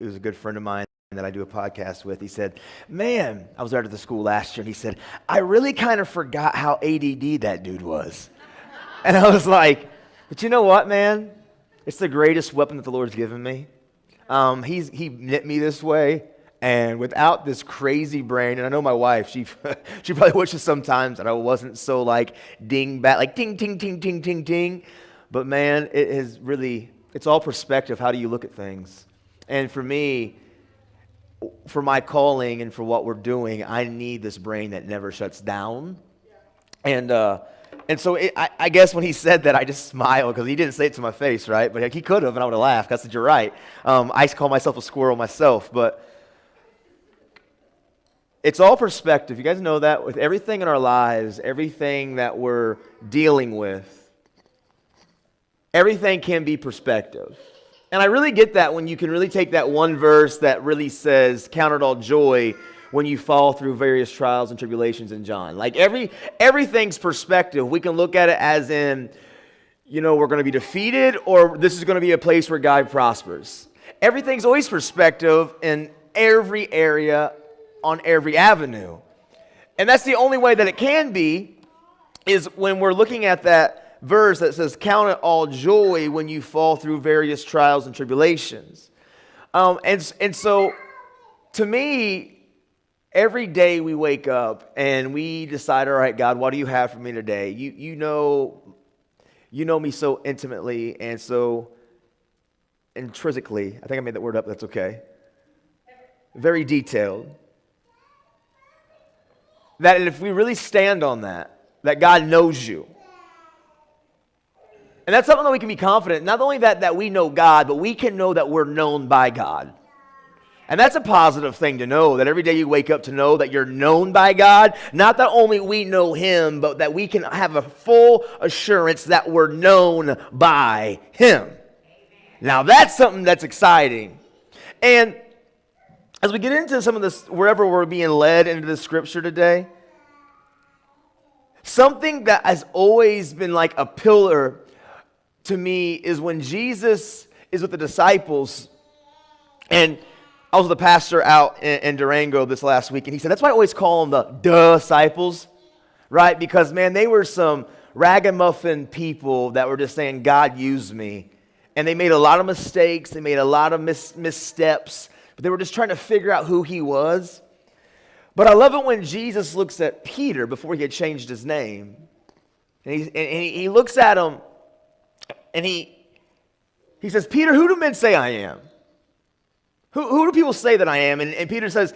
was a good friend of mine that I do a podcast with. He said, man, I was out at the school last year, and he said, I really kind of forgot how ADD that dude was. And I was like, but you know what, man? It's the greatest weapon that the Lord's given me. He knit me this way, and without this crazy brain, and I know my wife, she she probably wishes sometimes that I wasn't so like ding-bat, like ting, ting, ting, ting, ting, ting. But man, it's all perspective. How do you look at things? And for me, for my calling and for what we're doing, I need this brain that never shuts down. And so I guess when he said that, I just smiled because he didn't say it to my face, right? But he could have, and I would have laughed. I said, you're right. I call myself a squirrel myself, but it's all perspective. You guys know that with everything in our lives, everything that we're dealing with, everything can be perspective. And I really get that when you can really take that one verse that really says, count it all joy when you fall through various trials and tribulations in John. Like everything's perspective. We can look at it as in, we're going to be defeated, or this is going to be a place where God prospers. Everything's always perspective in every area, on every avenue. And that's the only way that it can be, is when we're looking at that verse that says, count it all joy when you fall through various trials and tribulations. And so, to me, every day we wake up and we decide, all right, God, what do you have for me today? You know me so intimately and so intrinsically. I think I made that word up. That's okay. Very detailed. That if we really stand on that God knows you. And that's something that we can be confident. Not only that we know God, but we can know that we're known by God. And that's a positive thing to know, that every day you wake up to know that you're known by God. Not that only we know Him, but that we can have a full assurance that we're known by Him. Amen. Now that's something that's exciting. And as we get into some of this, wherever we're being led into the scripture today, something that has always been like a pillar to me is when Jesus is with the disciples. And I was with a pastor out in Durango this last week, and he said, that's why I always call them the disciples, right? Because, man, they were some ragamuffin people that were just saying, God, use me. And they made a lot of mistakes. They made a lot of missteps. But they were just trying to figure out who he was. But I love it when Jesus looks at Peter before he had changed his name. And he looks at him, and he says, Peter, who do men say I am? Who do people say that I am? And Peter says,